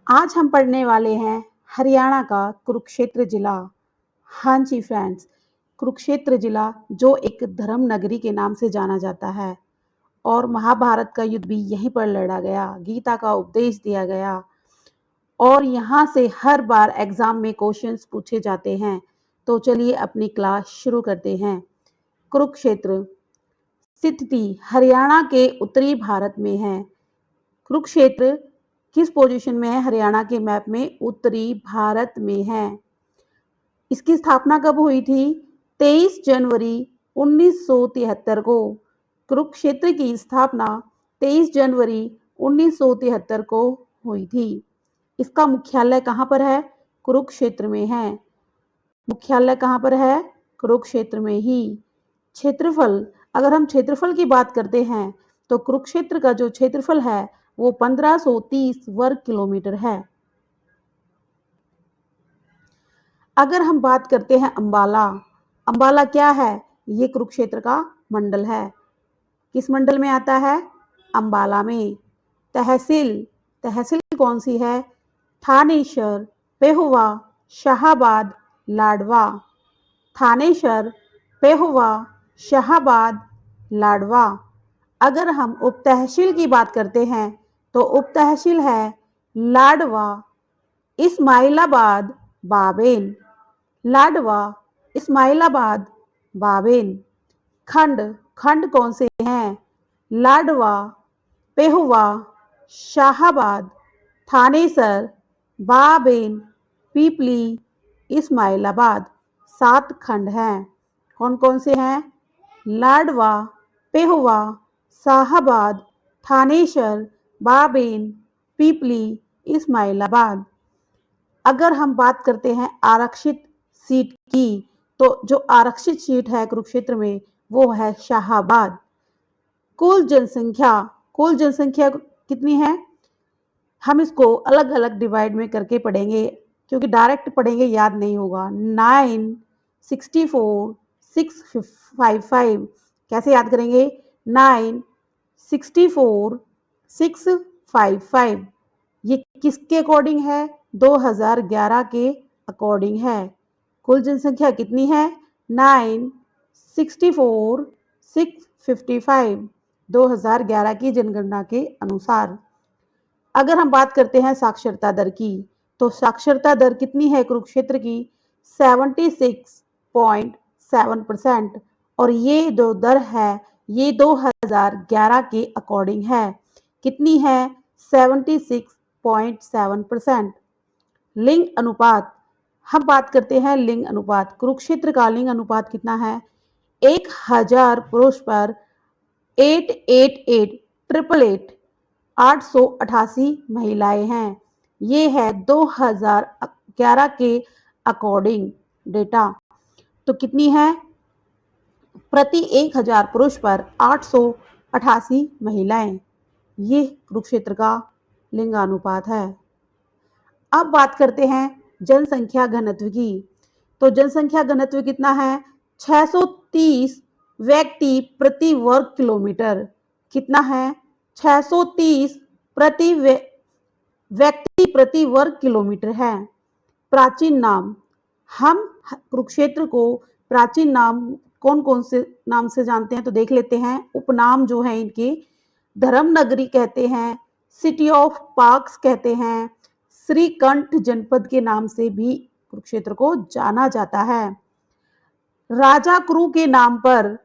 आज हम पढ़ने वाले हैं हरियाणा का कुरुक्षेत्र जिला। हाँ जी फ्रेंड्स, कुरुक्षेत्र जिला जो एक धर्म नगरी के नाम से जाना जाता है और महाभारत का युद्ध भी यहीं पर लड़ा गया, गीता का उपदेश दिया गया और यहाँ से हर बार एग्जाम में क्वेश्चंस पूछे जाते हैं। तो चलिए अपनी क्लास शुरू करते हैं। कुरुक्षेत्र स्थिति हरियाणा के उत्तरी भारत में है। कुरुक्षेत्र किस पोजीशन में है हरियाणा के मैप में? उत्तरी भारत में है। इसकी स्थापना कब हुई थी? 23 जनवरी 1973 को। कुरुक्षेत्र की स्थापना 23 जनवरी 1973 को हुई थी। इसका मुख्यालय कहाँ पर है? कुरुक्षेत्र में है। मुख्यालय कहाँ पर है? कुरुक्षेत्र में ही। क्षेत्रफल, अगर हम क्षेत्रफल की बात करते हैं तो कुरुक्षेत्र का जो क्षेत्रफल है वो 1530 वर्ग किलोमीटर है। अगर हम बात करते हैं अंबाला, अंबाला क्या है? ये कुरुक्षेत्र का मंडल है। किस मंडल में आता है? अंबाला में। तहसील, तहसील कौन सी है? थानेसर, पेहुवा, शाहाबाद, लाडवा। थानेसर, पेहुवा, शाहाबाद, लाडवा। अगर हम उप तहसील की बात करते हैं तो उप तहसील है लाडवा, इस्माइलाबाद, बाबेन। लाडवा, इस्माइलाबाद, बाबेन। खंड, खंड कौन से हैं? लाडवा, पेहुवा, शाहाबाद, थानेसर, बाबेन, पीपली, इस्माइलाबाद। 7 खंड हैं। कौन कौन से हैं? लाडवा, पेहुवा, शाहाबाद, थानेसर, बाबेन, पीपली, इस्माइलाबाद। अगर हम बात करते हैं आरक्षित सीट की तो जो आरक्षित सीट है कुरुक्षेत्र में वो है शाहाबाद। कुल जनसंख्या, कुल जनसंख्या कितनी है? हम इसको अलग अलग डिवाइड में करके पढ़ेंगे क्योंकि डायरेक्ट पढ़ेंगे याद नहीं होगा। 9, 64, 655। कैसे याद करेंगे? 9, 64, 655। ये किसके अकॉर्डिंग है? 2011 के अकॉर्डिंग है। कुल जनसंख्या कितनी है? 9, 64, 655। 2011 की जनगणना के अनुसार। अगर हम बात करते हैं साक्षरता दर की तो साक्षरता दर कितनी है कुरुक्षेत्र की? 76.7%। और ये जो दर है ये 2011 के अकॉर्डिंग है। कितनी है? 76.7%। लिंग अनुपात, हम बात करते हैं लिंग अनुपात। कुरुक्षेत्र का लिंग अनुपात कितना है? 1000 पुरुष पर 888 888 महिलाएं हैं। ये है 2011 के अकॉर्डिंग डेटा। तो कितनी है? प्रति 1000 पुरुष पर 888 महिलाएं। ये कुरुक्षेत्र का लिंगानुपात है। अब बात करते हैं जनसंख्या घनत्व की। तो जनसंख्या घनत्व कितना है? 630 व्यक्ति प्रति वर्ग किलोमीटर। कितना है? 630 प्रति व्यक्ति प्रति वर्ग किलोमीटर है। प्राचीन नाम, हम कुरुक्षेत्र को प्राचीन नाम कौन कौन से नाम से जानते हैं तो देख लेते हैं। उपनाम जो है इनके, धर्म नगरी कहते हैं, सिटी ऑफ पार्क्स कहते हैं, श्रीकंठ जनपद के नाम से भी कुरुक्षेत्र को जाना जाता है। राजा कुरु के नाम पर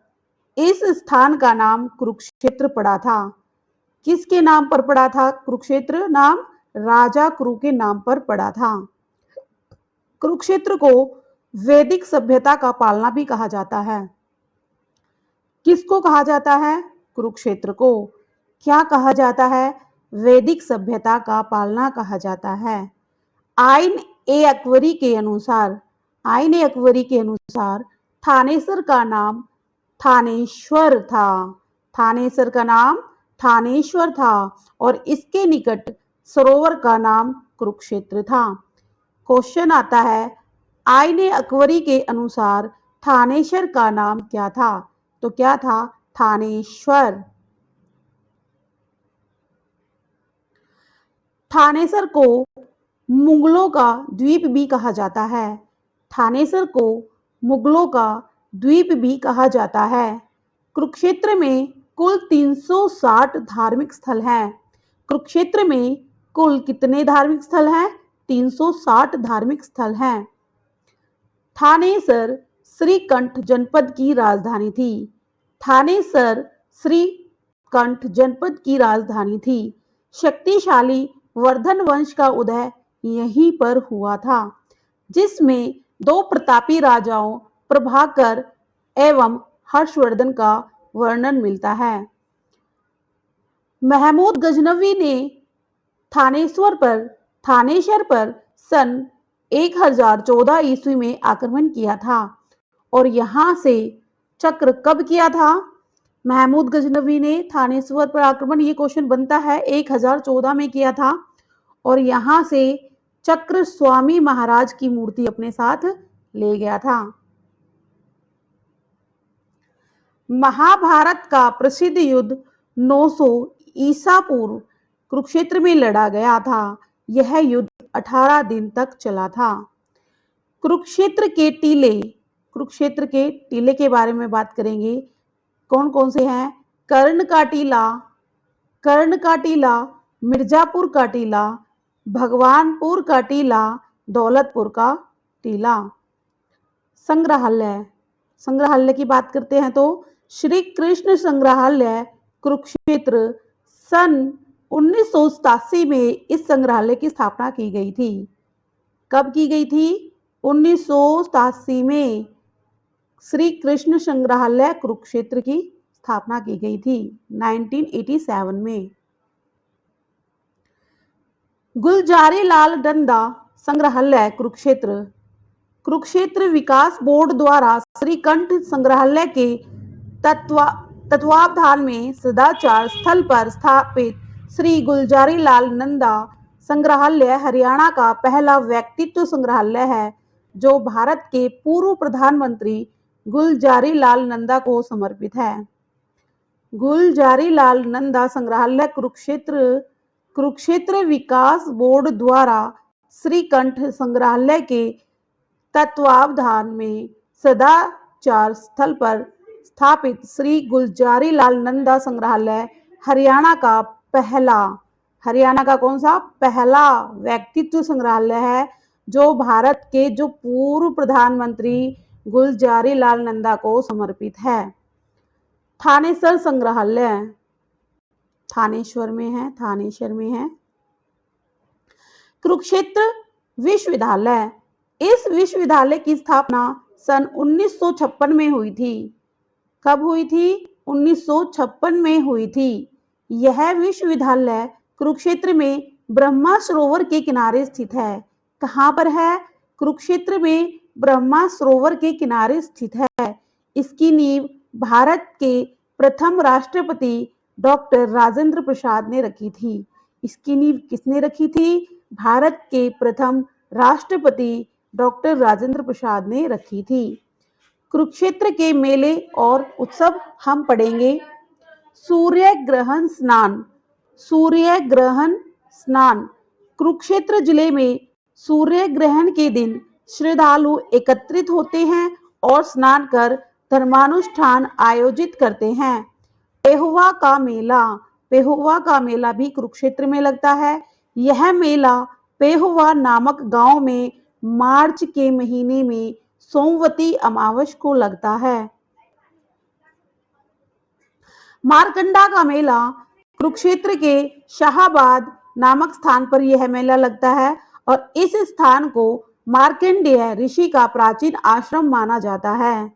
इस स्थान का नाम कुरुक्षेत्र पड़ा था। किसके नाम पर पड़ा था कुरुक्षेत्र नाम? राजा कुरु के नाम पर पड़ा था। कुरुक्षेत्र को वैदिक सभ्यता का पालना भी कहा जाता है। किसको कहा जाता है? कुरुक्षेत्र को। क्या कहा जाता है? वैदिक सभ्यता का पालना कहा जाता है। आइन ए अकबरी के अनुसार, आइन ए अकबरी के अनुसार थानेसर का नाम थानेश्वर था। थानेसर का नाम थानेश्वर था और इसके निकट सरोवर का नाम कुरुक्षेत्र था। क्वेश्चन आता है आइन ए अकबरी के अनुसार थानेश्वर का नाम क्या था? तो क्या था? थानेश्वर। थानेसर को मुगलों का द्वीप भी कहा जाता है। थानेसर को मुगलों का द्वीप भी कहा जाता है। कुरुक्षेत्र में कुल 360 धार्मिक स्थल हैं। कुरुक्षेत्र में कुल कितने धार्मिक स्थल हैं? 360 धार्मिक स्थल हैं। थानेसर श्रीकंठ जनपद की राजधानी थी। थानेसर श्रीकंठ जनपद की राजधानी थी। शक्तिशाली वर्धन वंश का उदय यहीं पर हुआ था, जिसमें दो प्रतापी राजाओं प्रभाकर एवं हर्षवर्धन का वर्णन मिलता है। महमूद गजनवी ने थानेश्वर पर सन 1014 ईस्वी में आक्रमण किया था और यहां से चक्र कब किया था? महमूद गजनवी ने थानेश्वर पर आक्रमण, ये क्वेश्चन बनता है, 1014 में किया था और यहां से चक्र स्वामी महाराज की मूर्ति अपने साथ ले गया था। महाभारत का प्रसिद्ध युद्ध 900 ईसा पूर्व कुरुक्षेत्र में लड़ा गया था। यह युद्ध 18 दिन तक चला था। कुरुक्षेत्र के टीले के बारे में बात करेंगे। कौन कौन से हैं? कर्ण का टीला, मिर्जापुर का टीला, भगवानपुर का टीला, दौलतपुर का टीला। संग्रहालय की बात करते हैं तो श्री कृष्ण संग्रहालय कुरुक्षेत्र सन 1987 में इस संग्रहालय की स्थापना की गई थी। कब की गई थी? 1987 में श्री कृष्ण संग्रहालय कुरुक्षेत्र की स्थापना की गई थी 1987 में। गुलजारी लाल नंदा संग्रहालय कुरुक्षेत्र विकास बोर्ड द्वारा श्रीकंठ संग्रहालय के तत्वावधान में सदाचार स्थल पर स्थापित श्री गुलजारी लाल नंदा संग्रहालय हरियाणा का पहला व्यक्तित्व संग्रहालय है, जो भारत के पूर्व प्रधानमंत्री गुलजारी लाल नंदा को समर्पित है। गुलजारी लाल नंदा संग्रहालय कुरुक्षेत्र विकास बोर्ड द्वारा श्रीकंठ संग्रहालय के तत्वावधान में सदाचार स्थल पर स्थापित श्री गुलजारी लाल नंदा संग्रहालय हरियाणा का कौन सा पहला व्यक्तित्व संग्रहालय है, जो भारत के पूर्व प्रधानमंत्री गुलजारी लाल नंदा को समर्पित है। थानेसर संग्रहालय थानेश्वर में है। कुरुक्षेत्र विश्वविद्यालय, इस विश्वविद्यालय की स्थापना सन 1956 में हुई थी। कब हुई थी? 1956 में हुई थी। यह विश्वविद्यालय कुरुक्षेत्र में ब्रह्मा सरोवर के किनारे स्थित है। कहां पर है? कुरुक्षेत्र में ब्रह्मा सरोवर के किनारे स्थित है। इसकी नींव भारत के प्रथम राष्ट्रपति डॉक्टर राजेंद्र प्रसाद ने रखी थी। इसकी नींव किसने रखी थी? भारत के प्रथम राष्ट्रपति डॉक्टर राजेंद्र प्रसाद ने रखी थी। कुरुक्षेत्र के मेले और उत्सव हम पढ़ेंगे। सूर्य ग्रहण स्नान कुरुक्षेत्र जिले में सूर्य ग्रहण के दिन श्रद्धालु एकत्रित होते हैं और स्नान कर धर्मानुष्ठान आयोजित करते हैं। पेहुआ का मेला भी कुरुक्षेत्र में लगता है। यह मेला पेहुआ नामक गांव में मार्च के महीने में सोमवती अमावस को लगता है। मारकंडा का मेला कुरुक्षेत्र के शाहाबाद नामक स्थान पर यह मेला लगता है और इस स्थान को मार्कंडेय ऋषि का प्राचीन आश्रम माना जाता है।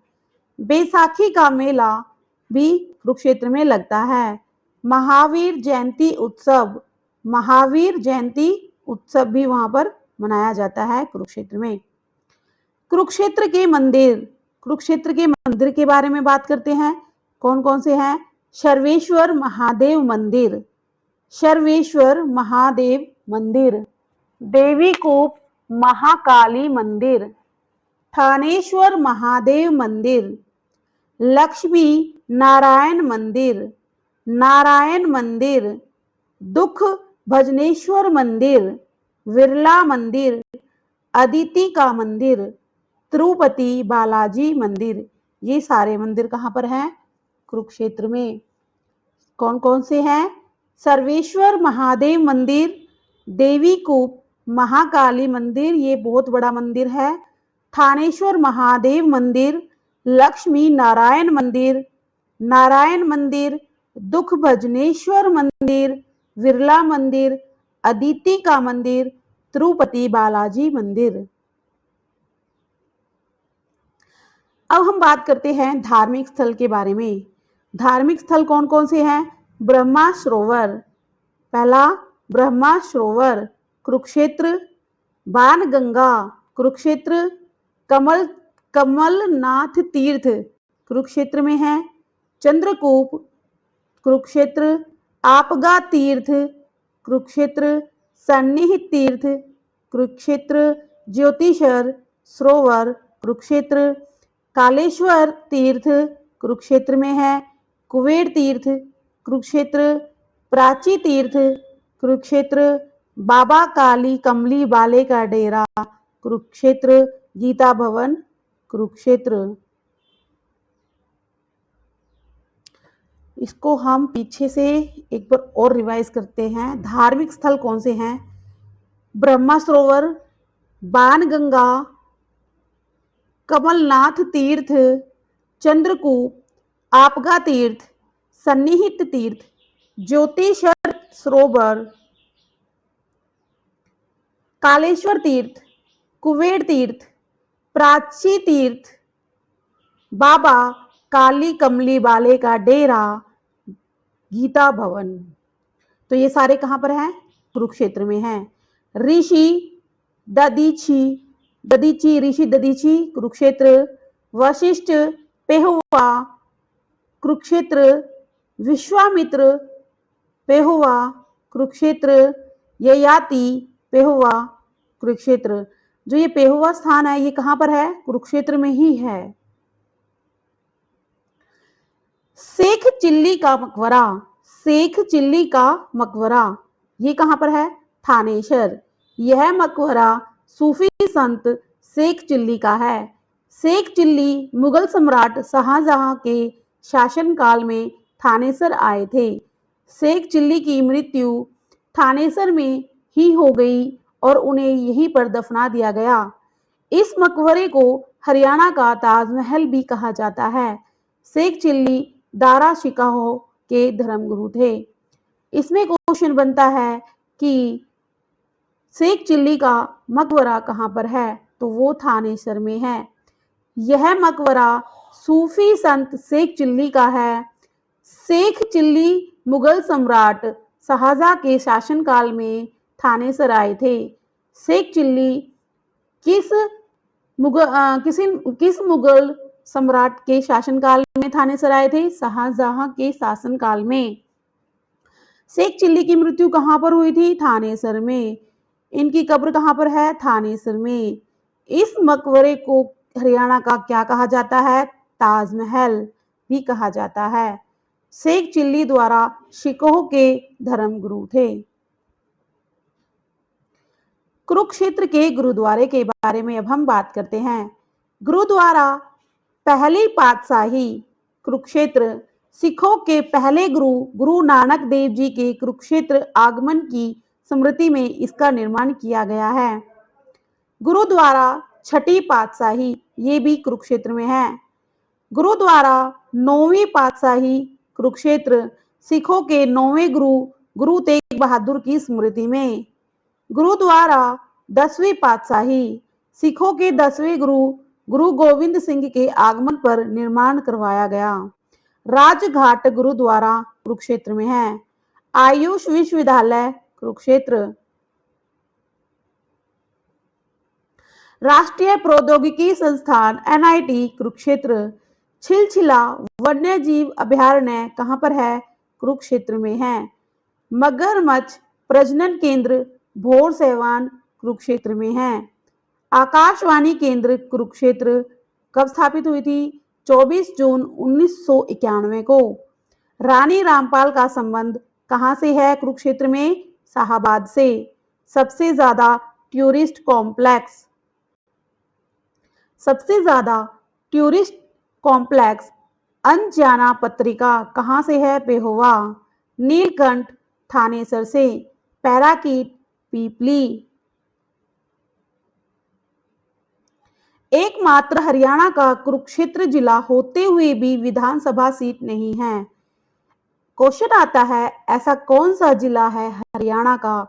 बैसाखी का मेला भी कुरुक्षेत्र में लगता है। महावीर जयंती उत्सव भी वहां पर मनाया जाता है कुरुक्षेत्र में। कुरुक्षेत्र के मंदिर के बारे में बात करते हैं। कौन कौन से हैं? सर्वेश्वर महादेव मंदिर, देवीकूप महाकाली मंदिर, थानेश्वर महादेव मंदिर, लक्ष्मी नारायण मंदिर, दुख भजनेश्वर मंदिर, विरला मंदिर, अदिति का मंदिर, तिरुपति बालाजी मंदिर, ये सारे मंदिर कहाँ पर हैं? कुरुक्षेत्र में। कौन कौन से हैं? सर्वेश्वर महादेव मंदिर, देवी कूप महाकाली मंदिर, ये बहुत बड़ा मंदिर है, थानेश्वर महादेव मंदिर, लक्ष्मी नारायण मंदिर, नारायण मंदिर, दुख भजनेश्वर मंदिर, विरला मंदिर, अदिति का मंदिर, तिरुपति बालाजी मंदिर। अब हम बात करते हैं धार्मिक स्थल के बारे में। धार्मिक स्थल कौन कौन से हैं? ब्रह्मा सरोवर, पहला ब्रह्मा सरोवर कुरुक्षेत्र, बाणगंगा कुरुक्षेत्र, कमलनाथ तीर्थ कुरुक्षेत्र में है, चंद्रकूप कुरुक्षेत्र, आपगा तीर्थ कुरुक्षेत्र, सन्निहित तीर्थ कुरुक्षेत्र, ज्योतिषर सरोवर कुरुक्षेत्र, कालेश्वर तीर्थ कुरुक्षेत्र में है, कुबेर तीर्थ कुरुक्षेत्र, प्राची तीर्थ कुरुक्षेत्र, बाबा काली कमली बाले का डेरा कुरुक्षेत्र, गीता भवन कुरुक्षेत्र। इसको हम पीछे से एक बार और रिवाइज करते हैं। धार्मिक स्थल कौन से हैं? ब्रह्मा सरोवर, बाणगंगा, कमलनाथ तीर्थ, चंद्रकूप, आपगा तीर्थ, सन्निहित तीर्थ, ज्योतिषर सरोवर, कालेश्वर तीर्थ, कुबेर तीर्थ, प्राची तीर्थ, बाबा काली कमली बाले का डेरा, गीता भवन। तो ये सारे कहां पर हैं? कुरुक्षेत्र में हैं। ऋषि दधीची ऋषि दधीची कुरुक्षेत्र, वशिष्ठ पेहुवा कुरुक्षेत्र, विश्वामित्र पेहुवा कुरुक्षेत्र, ययाति पेहुवा कुरुक्षेत्र। जो ये पेहुवा स्थान है ये कहां पर है? कुरुक्षेत्र में ही है। शेख चिल्ली का मकबरा, शेख चिल्ली का मकबरा ये कहां पर है? थानेसर। यह मकबरा सूफी संत शेख चिल्ली का है। शेख चिल्ली मुगल सम्राट शाहजहां के शासनकाल में थानेसर आए थे। शेख चिल्ली की मृत्यु थानेसर में ही हो गई और उन्हें यहीं पर दफना दिया गया। इस मकबरे को हरियाणा का ताजमहल भी कहा जाता है। शेख चिल्ली दारा शिकाहो के धर्मगुरु थे। इसमें क्वेश्चन बनता है कि शेख चिल्ली का मकबरा कहां पर है? तो वो थानेसर में है। यह मकबरा सूफी संत शेख चिल्ली का है। शेख चिल्ली मुगल सम्राट शाहजहां के शासनकाल में थानेसर आए थे। शेख चिल्ली किस मुगल सम्राट के शासनकाल में थानेसर आए थे? शाहजहां के शासनकाल में। शेख चिल्ली की मृत्यु कहां पर हुई थी? थानेसर में। इनकी कब्र कहां पर है? थानेसर में। इस मकबरे को हरियाणा का क्या कहा जाता है? ताजमहल भी कहा जाता है। शेख चिल्ली द्वारा शिकोह के धर्मगुरु थे। कुरुक्षेत्र के गुरुद्वारे के बारे में अब हम बात करते हैं। गुरुद्वारा पहली पातशाही कुरुक्षेत्र, सिखों के पहले गुरु नानक देव जी के कुरुक्षेत्र आगमन की स्मृति में इसका निर्माण किया गया है। गुरुद्वारा छठी पातशाही ये भी कुरुक्षेत्र में है। गुरुद्वारा नौवीं पातशाही कुरुक्षेत्र, सिखों के नौवें गुरु तेग बहादुर की स्मृति में। गुरुद्वारा 10वीं पातशाही, सिखों के 10वें गुरु गोविंद सिंह के आगमन पर निर्माण करवाया गया। राजघाट गुरुद्वारा कुरुक्षेत्र में है। आयुष विश्वविद्यालय कुरुक्षेत्र। राष्ट्रीय प्रौद्योगिकी संस्थान NIT कुरुक्षेत्र। छिलछिला वन्य जीव अभयारण्य कहां पर है? कुरुक्षेत्र में है। मगरमच्छ प्रजनन केंद्र भोर सेवान कुरुक्षेत्र में है। आकाशवाणी केंद्र कुरुक्षेत्र कब स्थापित हुई थी? 24 जून 1991 को। रानी रामपाल का संबंध कहां से है? कुरुक्षेत्र में शाहाबाद से। सबसे ज्यादा टूरिस्ट कॉम्प्लेक्स, सबसे ज्यादा टूरिस्ट कॉम्प्लेक्स अनजाना पत्रिका कहाँ से है? पेहोवा। नीलकंठ थानेसर से। पैराकीट पीपली। एकमात्र हरियाणा का कुरुक्षेत्र जिला होते हुए भी विधानसभा सीट नहीं है। क्वेश्चन आता है ऐसा कौन सा जिला है हरियाणा का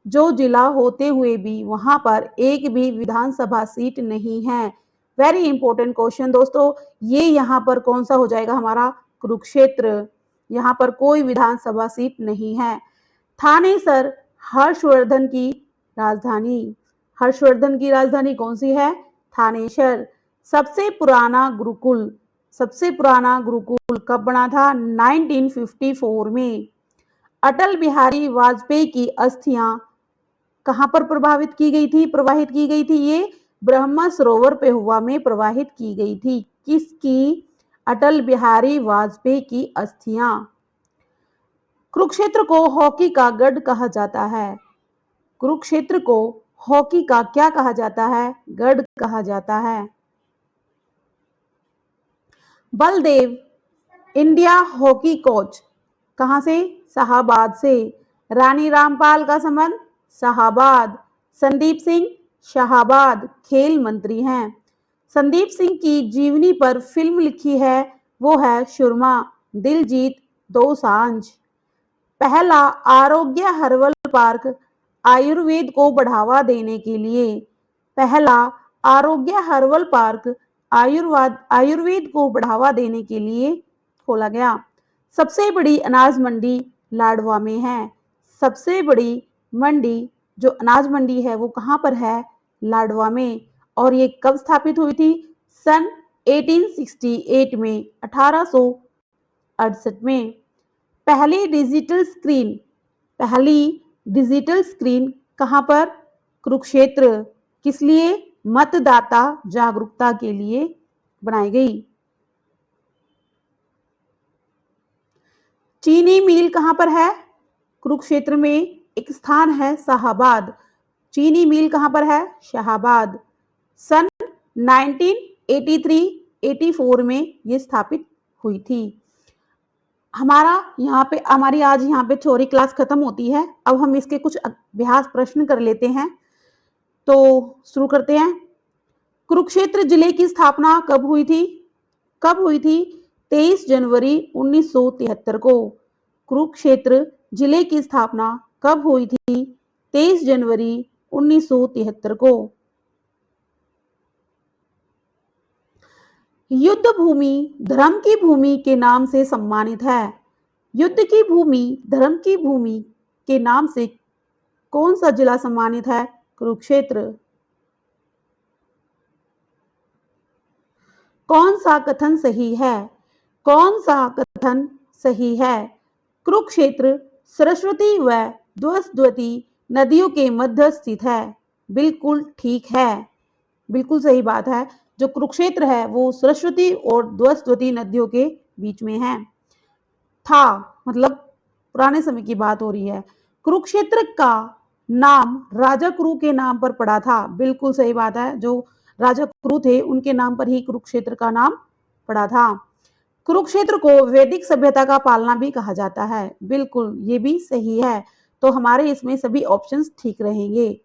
जो जिला होते हुए भी वहां पर एक भी विधानसभा सीट नहीं है। वेरी इंपॉर्टेंट क्वेश्चन दोस्तों। ये यहाँ पर कौन सा हो जाएगा हमारा? कुरुक्षेत्र। यहाँ पर कोई विधानसभा सीट नहीं है। थानेसर हर्षवर्धन की राजधानी। हर्षवर्धन की राजधानी कौन सी है? थानेसर। सबसे पुराना गुरुकुल, सबसे पुराना गुरुकुल कब बना था? 1954 में। अटल बिहारी वाजपेयी की अस्थियां कहां पर प्रवाहित की गई थी? ये ब्रह्म सरोवर पेहुआ में प्रवाहित की गई थी। किसकी? अटल बिहारी वाजपेयी की अस्थियां। कुरुक्षेत्र को हॉकी का गढ़ कहा जाता है। कुरुक्षेत्र को हॉकी का क्या कहा जाता है? गढ़ कहा जाता है। बलदेव इंडिया हॉकी कोच कहां से? शाहाबाद से। रानी रामपाल का संबंध? शाहाबाद। संदीप सिंह शाहाबाद खेल मंत्री हैं। संदीप सिंह की जीवनी पर फिल्म लिखी है, वो है सुरमा, दिलजीत दोसांझ। पहला आरोग्य हर्बल पार्क आयुर्वेद को बढ़ावा देने के लिए, पहला आरोग्य हर्बल पार्क आयुर्वेद को बढ़ावा देने के लिए खोला गया। सबसे बड़ी अनाज मंडी लाडवा में है। सबसे बड़ी मंडी जो अनाज मंडी है वो कहां पर है? लाडवा में। और ये कब स्थापित हुई थी? सन 1868 में, 1868 में। पहली डिजिटल स्क्रीन, पहली डिजिटल स्क्रीन कहां पर? कुरुक्षेत्र। किस लिए? मतदाता जागरूकता के लिए बनाई गई। चीनी मिल कहां पर है? कुरुक्षेत्र में एक स्थान है शाहाबाद। चीनी मिल कहां पर है? शाहाबाद। सन 1983-84 में ये स्थापित हुई थी। हमारी आज यहाँ पे थ्योरी क्लास खत्म होती है। अब हम इसके कुछ अभ्यास प्रश्न कर लेते हैं। तो शुरू करते हैं। कुरुक्षेत्र जिले की स्थापना कब हुई थी? कब हुई थी? 23 जनवरी 1973 को। कुरुक्षेत्र जिले की स्थापना कब हुई थी? 23 जनवरी 1973 को। युद्ध भूमि धर्म की भूमि के नाम से सम्मानित है। युद्ध की भूमि धर्म की भूमि के नाम से कौन सा जिला सम्मानित है? कुरुक्षेत्र। कौन सा कथन सही है? कौन सा कथन सही है? कुरुक्षेत्र सरस्वती व द्वस्वती नदियों के मध्य स्थित है। बिल्कुल ठीक है, बिल्कुल सही बात है। जो कुरुक्षेत्र है वो सरस्वती और द्वस्वती नदियों के बीच में है। था मतलब पुराने समय की बात हो रही है। कुरुक्षेत्र का नाम राजा कुरु के नाम पर पड़ा था। बिल्कुल सही बात है। जो राजा कुरु थे उनके नाम पर ही कुरुक्षेत्र का नाम पड़ा था। कुरुक्षेत्र को वैदिक सभ्यता का पालना भी कहा जाता है। बिल्कुल ये भी सही है। तो हमारे इसमें सभी ऑप्शंस ठीक रहेंगे।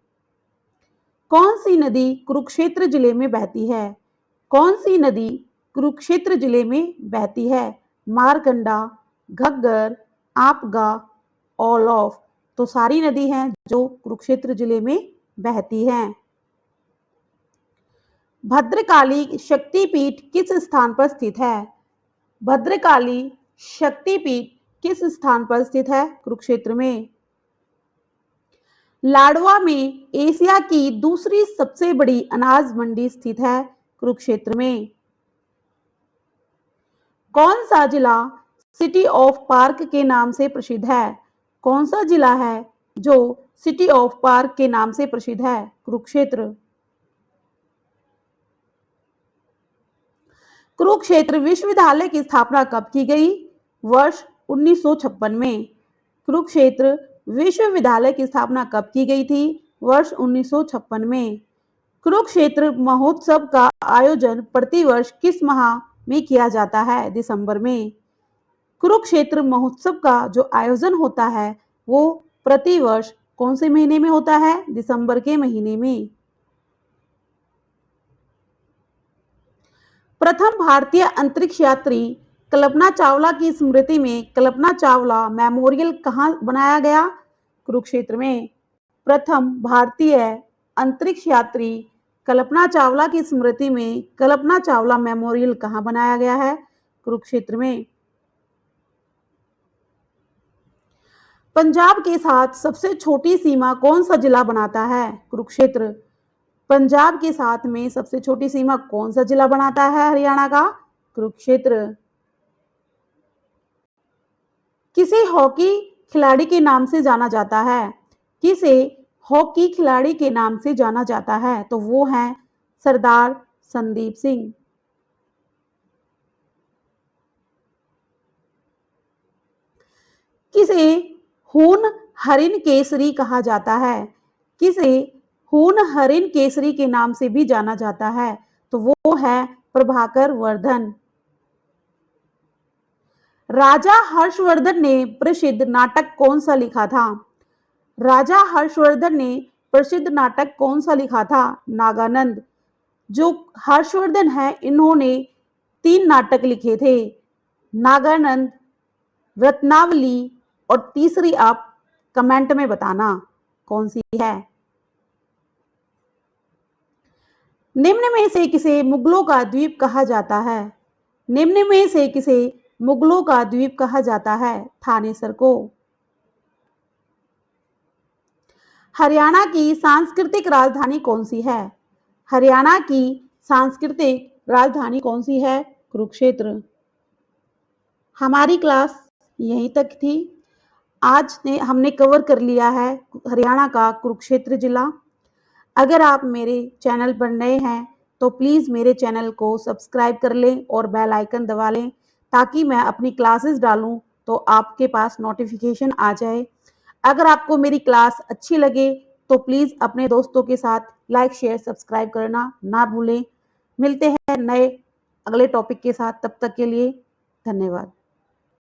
कौन सी नदी कुरुक्षेत्र जिले में बहती है? कौन सी नदी कुरुक्षेत्र जिले में बहती है? Markanda, Ghaggar, Apaga, all of. तो सारी नदी हैं जो कुरुक्षेत्र जिले में बहती हैं। भद्रकाली शक्तिपीठ किस स्थान पर स्थित है? भद्रकाली शक्तिपीठ किस स्थान पर स्थित है? कुरुक्षेत्र में। लाडवा में एशिया की दूसरी सबसे बड़ी अनाज मंडी स्थित है। कुरुक्षेत्र में। कौन सा जिला सिटी ऑफ पार्क के नाम से प्रसिद्ध है? कौन सा जिला है जो सिटी ऑफ पार्क के नाम से प्रसिद्ध है? कुरुक्षेत्र। कुरुक्षेत्र विश्वविद्यालय की स्थापना कब की गई? वर्ष 1956 में। कुरुक्षेत्र विश्वविद्यालय की स्थापना कब की गई थी? वर्ष 1956 में। कुरुक्षेत्र महोत्सव का आयोजन प्रतिवर्ष किस माह में किया जाता है? दिसंबर में। कुरुक्षेत्र महोत्सव का जो आयोजन होता है वो प्रतिवर्ष कौन से महीने में होता है? दिसंबर के महीने में। प्रथम भारतीय अंतरिक्ष यात्री कल्पना चावला की स्मृति में कल्पना चावला मेमोरियल कहाँ बनाया गया? कुरुक्षेत्र में। प्रथम भारतीय अंतरिक्ष यात्री कल्पना चावला की स्मृति में कल्पना चावला मेमोरियल कहाँ बनाया गया है? कुरुक्षेत्र में। पंजाब के साथ सबसे छोटी सीमा कौन सा जिला बनाता है? कुरुक्षेत्र। पंजाब के साथ में सबसे छोटी सीमा कौन सा जिला बनाता है हरियाणा का? कुरुक्षेत्र। किसे हॉकी खिलाड़ी के नाम से जाना जाता है? किसे हॉकी खिलाड़ी के नाम से जाना जाता है? तो वो है सरदार संदीप सिंह। किसे खून हरिण केसरी कहा जाता है? किसे खून हरिण केसरी के नाम से भी जाना जाता है? तो वो है प्रभाकर वर्धन। राजा हर्षवर्धन ने प्रसिद्ध नाटक कौन सा लिखा था? राजा हर्षवर्धन ने प्रसिद्ध नाटक कौन सा लिखा था? नागानंद। जो हर्षवर्धन है इन्होंने 3 नाटक लिखे थे, नागानंद, रत्नावली और तीसरी आप कमेंट में बताना कौन सी है। निम्न में से किसे मुगलों का द्वीप कहा जाता है? निम्न में से किसे मुगलों का द्वीप कहा जाता है? थानेसर को। हरियाणा की सांस्कृतिक राजधानी कौन सी है? हरियाणा की सांस्कृतिक राजधानी कौन सी है? कुरुक्षेत्र। हमारी क्लास यहीं तक थी। आज ने हमने कवर कर लिया है हरियाणा का कुरुक्षेत्र जिला। अगर आप मेरे चैनल पर नए हैं तो प्लीज़ मेरे चैनल को सब्सक्राइब कर लें और बेल आइकन दबा लें ताकि मैं अपनी क्लासेस डालूं तो आपके पास नोटिफिकेशन आ जाए। अगर आपको मेरी क्लास अच्छी लगे तो प्लीज़ अपने दोस्तों के साथ लाइक शेयर सब्सक्राइब करना ना भूलें। मिलते हैं नए अगले टॉपिक के साथ, तब तक के लिए धन्यवाद।